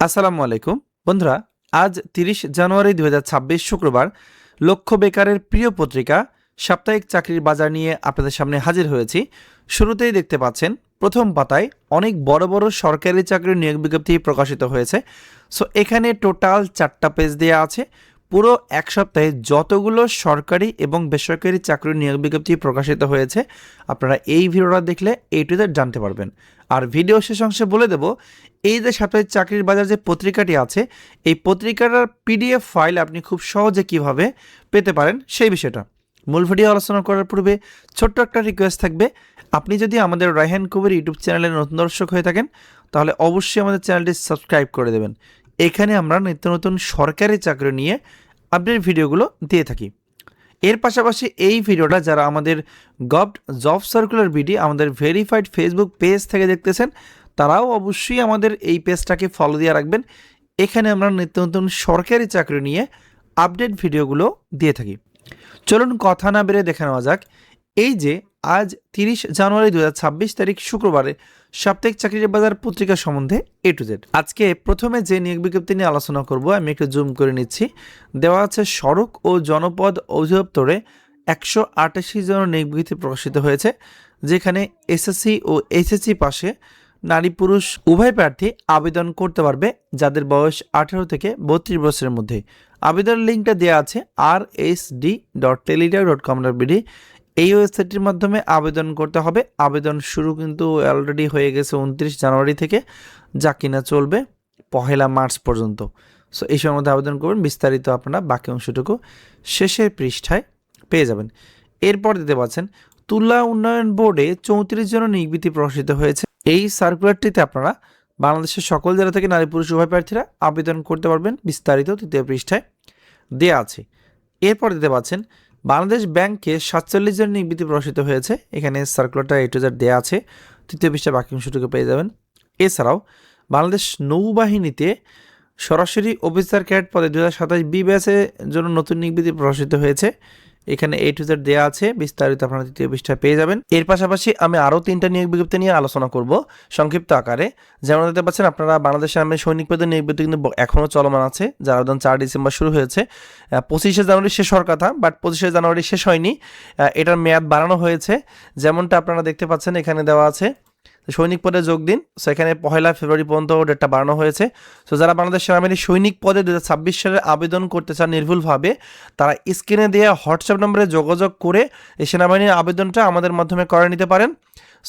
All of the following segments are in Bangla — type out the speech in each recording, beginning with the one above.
আসসালামু আলাইকুম বন্ধুরা, আজ 30 জানুয়ারি 2026 শুক্রবার লক্ষ্য বেকারের প্রিয় পত্রিকা সাপ্তাহিক চাকরির বাজার নিয়ে আপনাদের সামনে হাজির হয়েছি। শুরুতেই দেখতে পাচ্ছেন প্রথম পাতায় অনেক বড় বড় সরকারি চাকরির নিয়োগ বিজ্ঞপ্তি প্রকাশিত হয়েছে। সো এখানে টোটাল 4টা পেজ দেওয়া আছে। পুরো এক সপ্তাহে যতগুলো সরকারি এবং বেসরকারি চাকরির নিয়োগ বিজ্ঞপ্তি প্রকাশিত হয়েছে আপনারা এই ভিডিওটা দেখলে এই টু জেড জানতে পারবেন। আর ভিডিও শেষ অংশে বলে দেব এই যে সাপ্তাহিক চাকরির বাজার যে পত্রিকাটি আছে এই পত্রিকাটার পিডিএফ ফাইল আপনি খুব সহজে কিভাবে পেতে পারেন সেই বিষয়টা। মূল ভিডিও আলোচনা করার পূর্বে ছোট্ট একটা রিকোয়েস্ট থাকবে, আপনি যদি আমাদের রায়হান কবির ইউটিউব চ্যানেলের নতুন দর্শক হয়ে থাকেন তাহলে অবশ্যই আমাদের চ্যানেলটি সাবস্ক্রাইব করে দেবেন। এখানে আমরা নিত্য নতুন সরকারি চাকরি নিয়ে আপডেট ভিডিওগুলো দিয়ে থাকি। এর পাশাপাশি এই ভিডিওটা যারা আমাদের গভট জব সার্কুলার বিডি আমাদের ভেরিফাইড ফেসবুক পেজ থেকে দেখতেছেন তারাও অবশ্যই আমাদের এই পেজটাকে ফলো দিয়ে রাখবেন। এখানে আমরা নিত্য নতুন সরকারি চাকরি নিয়ে আপডেট ভিডিওগুলো দিয়ে থাকি। চলুন কথা না বেড়ে দেখে নেওয়া যাক এই যে আজ 30 জানুয়ারি 2026 তারিখ শুক্রবারে সাপ্তাহিক চাকরির বাজার পত্রিকা সম্বন্ধে এ টু জেড। আজকে প্রথমে যে নিয়োগ বিজ্ঞপ্তি নিয়ে আলোচনা করব আমি একটু জুম করে নিচ্ছি। দেওয়া আছে সড়ক ও জনপদ অধিদপ্তরে 188 জন নিয়োগ বিজ্ঞপ্তি প্রকাশিত হয়েছে, যেখানে এসএসসি ও এইচএসসি পাশে নারী পুরুষ উভয় প্রার্থী আবেদন করতে পারবে যাদের বয়স 18 থেকে 32 বছরের মধ্যে। আবেদন লিঙ্কটা দেওয়া আছে rsd.teledia.com.bd। এই ওয়েবসাইটটির মাধ্যমে আবেদন করতে হবে। আবেদন শুরু কিন্তু অলরেডি হয়ে গেছে 29 জানুয়ারি থেকে, যা কিনা চলবে 1 মার্চ পর্যন্ত। সো এই সময়ের মধ্যে আবেদন করবেন। বিস্তারিত আপনারা বাকি অংশটুকু শেষের পৃষ্ঠায় পেয়ে যাবেন। এরপর দিতে পাচ্ছেন তুলা উন্নয়ন বোর্ডে 34 জন নিয়োগ বিজ্ঞপ্তি প্রকাশিত হয়েছে। এই সার্কুলারটিতে আপনারা বাংলাদেশের সকল জেলা থেকে নারী পুরুষ উভয় প্রার্থীরা আবেদন করতে পারবেন। বিস্তারিত 3য় পৃষ্ঠায় দেওয়া আছে। এরপর দিতে পাচ্ছেন বাংলাদেশ ব্যাংকে 47 জন নিয়োগ বিজ্ঞপ্তি প্রকাশিত হয়েছে। এখানে সার্কুলারটা এ টু জেড দেওয়া আছে। 3য় পৃষ্ঠায় বাকি অংশটুকু পেয়ে যাবেন। এছাড়াও বাংলাদেশ নৌবাহিনীতে সরাসরি অফিসার ক্যাডেট পদে 2027 বি ব্যাচের জন্য নতুন নিয়োগ বিজ্ঞপ্তি প্রকাশিত হয়েছে। এখানে এ টু জেড দেওয়া আছে। বিস্তারিত আপনারা 3য় পৃষ্ঠায় পেয়ে যাবেন। এর পাশাপাশি আমি আরও 3টা নিয়োগ বিজ্ঞপ্তি নিয়ে আলোচনা করব সংক্ষিপ্ত আকারে। যেমন দেখতে পাচ্ছেন আপনারা বাংলাদেশ আর্মি সৈনিক পদে নিয়োগ বিজ্ঞপ্তি কিন্তু এখনও চলমান আছে, যার আবেদন 4 ডিসেম্বর শুরু হয়েছে। 25শে জানুয়ারি শেষ হওয়ার কথা, বাট 25শে জানুয়ারি শেষ হয়নি, এটার মেয়াদ বাড়ানো হয়েছে। যেমনটা আপনারা দেখতে পাচ্ছেন এখানে দেওয়া আছে সৈনিক পদে যোগ দিন। সেখানে 1 ফেব্রুয়ারি পর্যন্ত ডেটটা বাড়ানো হয়েছে। সো যারা বাংলাদেশ সেনাবাহিনীর সৈনিক পদে 2026 সালে আবেদন করতে চান নির্ভুলভাবে, তারা স্ক্রিনে দেওয়া হোয়াটসঅ্যাপ নম্বরে যোগাযোগ করে এই সেনাবাহিনীর আবেদনটা আমাদের মাধ্যমে করে নিতে পারেন।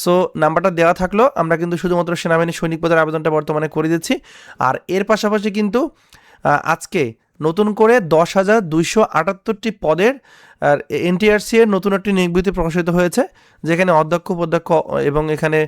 সো নাম্বারটা দেওয়া থাকলো, আমরা কিন্তু শুধুমাত্র সেনাবাহিনীর সৈনিক পদের আবেদনটা বর্তমানে করে দিচ্ছি। আর এর পাশাপাশি কিন্তু আজকে নতুন করে 10,278টি পদের এনটিআরসি এর নতুন একটি নিয়োগ বিজ্ঞপ্তি প্রকাশিত হয়েছে, যেখানে অধ্যক্ষ উপাধ্যক্ষ এবং এখানে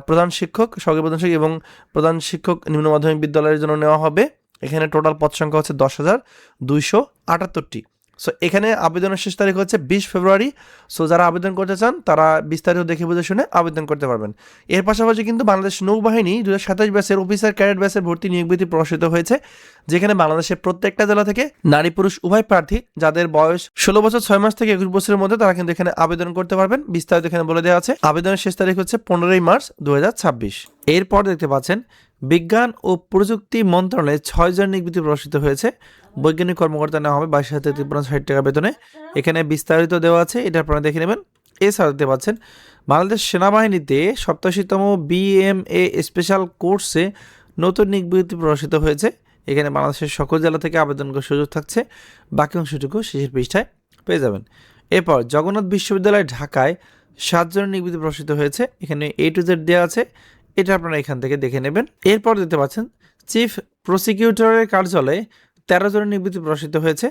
প্রধান শিক্ষক সহকারী প্রধান শিক্ষক এবং প্রধান শিক্ষক নিম্ন মাধ্যমিক বিদ্যালয়ের জন্য নেওয়া হবে। এখানে টোটাল পদ সংখ্যা হচ্ছে 10,278টি। সো এখানে আবেদনের শেষ তারিখ হচ্ছে 20 ফেব্রুয়ারি। সো যারা আবেদন করতে চান তারা বিস্তারিত দেখে বুঝে শুনে আবেদন করতে পারবেন। এর পাশাপাশি কিন্তু বাংলাদেশ নৌবাহিনী 2027 ব্যাচের অফিসার ক্যাডেট ব্যাচের ভর্তি নিয়োগ বিজ্ঞপ্তি প্রকাশিত হয়েছে, যেখানে বাংলাদেশের প্রত্যেকটা জেলা থেকে নারী পুরুষ উভয় প্রার্থী যাদের বয়স 16 বছর 6 মাস থেকে 21 বছরের মধ্যে তারা কিন্তু এখানে আবেদন করতে পারবেন। বিস্তারিত এখানে বলে দেওয়া আছে। আবেদনের শেষ তারিখ হচ্ছে 15 মার্চ 2026। এরপর দেখতে পাচ্ছেন বিজ্ঞান ও প্রযুক্তি মন্ত্রণালয়ে 6 জন নিয়োগ বিজ্ঞপ্তি প্রকাশিত হয়েছে। বৈজ্ঞানিক কর্মকর্তা নেওয়া হবে 22,360 টাকা বেতনে। এখানে বিস্তারিত দেওয়া আছে, এটা আপনারা দেখে নেবেন। এছাড়া দেখতে পাচ্ছেন বাংলাদেশ সেনাবাহিনীতে 87তম বিএমএ স্পেশাল কোর্সে নতুন নিয়োগ বিজ্ঞপ্তি প্রকাশিত হয়েছে। এখানে বাংলাদেশের সকল জেলা থেকে আবেদন করার সুযোগ থাকছে। বাকি অংশটুকু শেষের পৃষ্ঠায় পেয়ে যাবেন। এরপর জগন্নাথ বিশ্ববিদ্যালয় ঢাকায় 7 জন নিয়োগ বিজ্ঞপ্তি প্রকাশিত হয়েছে। এখানে এ টু জেড দেওয়া আছে, এটা আপনারা এখান থেকে দেখে নেবেন। এরপর দেখতে পাচ্ছেন চিফ প্রসিকিউটরের কার্যালয়ে 13 জনের নিয়োগ বিজ্ঞপ্তি প্রকাশিত হয়েছে,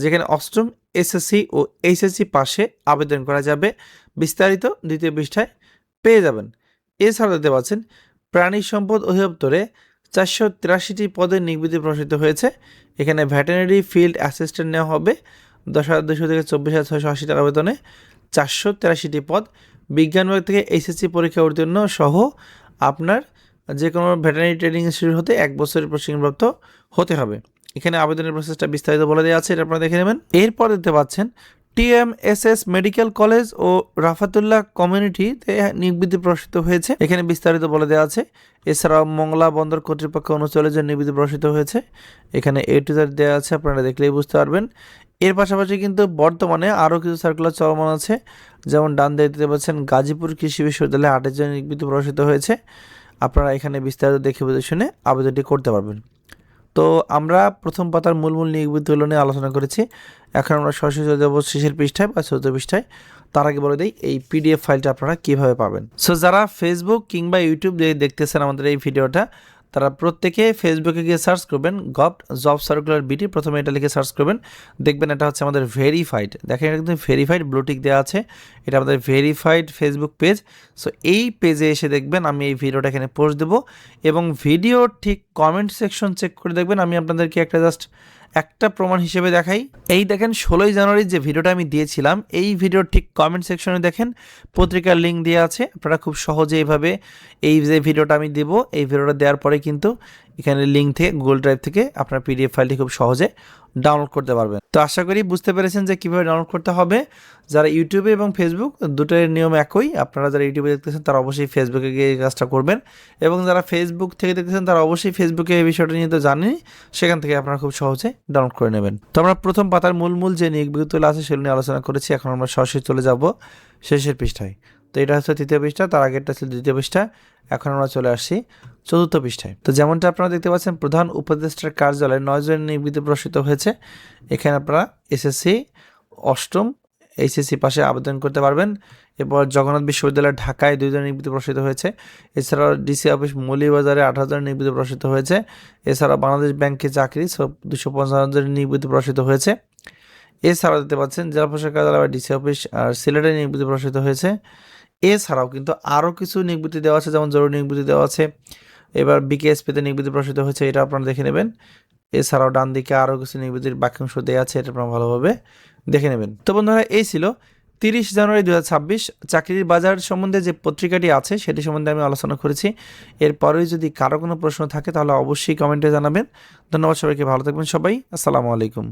যেখানে অষ্টম এসএসসি ও এইচএসসি পাশে আবেদন করা যাবে। বিস্তারিত 2য় পৃষ্ঠায় পেয়ে যাবেন। এছাড়া দেখতে পাচ্ছেন প্রাণী সম্পদ অধিদপ্তরে 483টি পদের নিয়োগ বিজ্ঞপ্তি প্রকাশিত হয়েছে। এখানে ভেটেরিনারি ফিল্ড অ্যাসিস্ট্যান্ট নেওয়া হবে 10,200 থেকে 24,680 টাকা বেতনে। 483টি পদ। বিজ্ঞান বিভাগ থেকে এইচএসসি পরীক্ষা উত্তীর্ণ সহ আপনার যে কোনো ভেটেরিনারি ট্রেনিং ইনস্টিটিউট হতে 1 বছরের প্রশিক্ষণপ্রাপ্ত হতে হবে। এখানে আবেদনের প্রসেসটা বিস্তারিত বলে দেওয়া আছে, এটা আপনারা দেখে নেবেন। এরপর দেখতে পাচ্ছেন TMSS মেডিকেল কলেজ ও রাফাতুল্লাহ কমিউনিটিতে নিয়োগ বিজ্ঞপ্তি প্রকাশিত হয়েছে, এখানে বিস্তারিত বলে দেওয়া আছে। এছাড়াও মংলা বন্দর কর্তৃপক্ষ 39 জন নিয়োগ বিজ্ঞপ্তি প্রকাশিত হয়েছে, এখানে A to Z দেওয়া আছে, আপনারা দেখলেই বুঝতে পারবেন। এর পাশাপাশি কিন্তু বর্তমানে আরও কিছু সার্কুলার চলমান আছে, যেমন ডান দেখতে পাচ্ছেন গাজীপুর কৃষি বিশ্ববিদ্যালয়ে 28 জন নিয়োগ বিজ্ঞপ্তি প্রকাশিত হয়েছে। আপনারা এখানে বিস্তারিত দেখে বুঝে শুনে আবেদনটি করতে পারবেন। তো আমরা প্রথম পাতার মূল নিয়োগ বিজ্ঞপ্তিগুলো নিয়ে আলোচনা করেছি। এখন আমরা সরাসরি চলে যাবো শেষের পৃষ্ঠায় বা 14 পৃষ্ঠায়। তার আগে বলে দিই এই PDF ফাইলটা আপনারা কীভাবে পাবেন। সো যারা ফেসবুক কিংবা ইউটিউব দিয়ে দেখতেছেন আমাদের এই ভিডিওটা, তারা প্রত্যেকে ফেসবুকে গিয়ে সার্চ করবেন গভট জব সার্কুলার বিটি, প্রথমে এটা লিখে সার্চ করবেন, দেখবেন এটা হচ্ছে আমাদের ভেরিফাইড। দেখেন এটা কিন্তু ভেরিফাইড ব্লুটিক দেওয়া আছে, এটা আমাদের ভেরিফাইড ফেসবুক পেজ। সো এই পেজে এসে দেখবেন আমি এই ভিডিওটা এখানে পোস্ট দেবো, এবং ভিডিও ঠিক কমেন্ট সেকশন চেক করে দেখবেন। আমি আপনাদেরকে একটা প্রমাণ হিসেবে দেখাই। এই দেখেন 16 জানুয়ারির যে ভিডিওটা আমি দিয়েছিলাম, এই ভিডিওর ঠিক কমেন্ট সেকশনে দেখেন পত্রিকার লিঙ্ক দেওয়া আছে। আপনারা খুব সহজে এইভাবে এই যে ভিডিওটা আমি দেব, এই ভিডিওটা দেওয়ার পরে কিন্তু এখানে লিঙ্ক থেকে গুগল ড্রাইভ থেকে আপনার PDF ফাইলটি খুব সহজে ডাউনলোড করতে পারবেন। তো আশা করি বুঝতে পেরেছেন যে কীভাবে ডাউনলোড করতে হবে। যারা ইউটিউবে এবং ফেসবুক দুটোর নিয়ম একই, আপনারা যারা ইউটিউবে দেখতেছেন তারা অবশ্যই ফেসবুকে গিয়ে এই কাজটা করবেন, এবং যারা ফেসবুক থেকে দেখতেছেন তারা অবশ্যই ফেসবুকে এই বিষয়টা নিয়ে তো জানেনই, সেখান থেকে আপনারা খুব সহজে ডাউনলোড করে নেবেন। তো আমরা প্রথম পাতার মূল যে নিয়োগ বিজ্ঞপ্তিগুলো আছে সেগুলো নিয়ে আলোচনা করেছি। এখন আমরা সরাসরি চলে যাব শেষের পৃষ্ঠায়। তো এটা হচ্ছে 3য় পৃষ্ঠা, তার আগেরটা ছিল 2য় পৃষ্ঠা। এখন আমরা চলে আসছি 4র্থ পৃষ্ঠায়। তো যেমনটা আপনারা দেখতে পাচ্ছেন, প্রধান উপদেষ্টার কার্যালয়ে 9 জন নিয়োগ বিজ্ঞপ্তি প্রকাশিত হয়েছে। এখানে আপনারা SSC 8ম HSC পাশে আবেদন করতে পারবেন। এরপর জগন্নাথ বিশ্ববিদ্যালয় ঢাকায় 2 জন নিয়োগ বিজ্ঞপ্তি প্রকাশিত হয়েছে। এছাড়াও DC অফিস মৌলভীবাজারে 18 জন নিয়োগ বিজ্ঞপ্তি প্রকাশিত হয়েছে। এছাড়াও বাংলাদেশ ব্যাংকে চাকরি 255 জন নিয়োগ বিজ্ঞপ্তি প্রকাশিত হয়েছে। এছাড়াও দেখতে পাচ্ছেন জেলা প্রশাসক কার্যালয় DC অফিস আর সিলেটে নিয়োগ বিজ্ঞপ্তি প্রকাশিত হয়েছে। এছাড়াও কিন্তু আরও কিছু নিয়োগ বিজ্ঞপ্তি দেওয়া আছে, যেমন জরুরি নিয়োগ বিজ্ঞপ্তি দেওয়া আছে। এবার BKSPতে নিয়োগ বিজ্ঞপ্তি প্রকাশিত হয়েছে, এটা আপনারা দেখে নেবেন। এছাড়াও ডান দিকে আরও কিছু নিয়োগ বিজ্ঞপ্তির বাক্যাংশ দেওয়া আছে, এটা আপনারা ভালোভাবে দেখে নেবেন। তো বন্ধুরা, এই ছিল 30 জানুয়ারি 2026 চাকরির বাজার সম্বন্ধে যে পত্রিকাটি আছে সেটি সম্বন্ধে আমি আলোচনা করেছি। এরপরেই যদি কারো কোনো প্রশ্ন থাকে তাহলে অবশ্যই কমেন্টে জানাবেন। ধন্যবাদ সবাইকে, ভালো থাকবেন সবাই, আসসালামু আলাইকুম।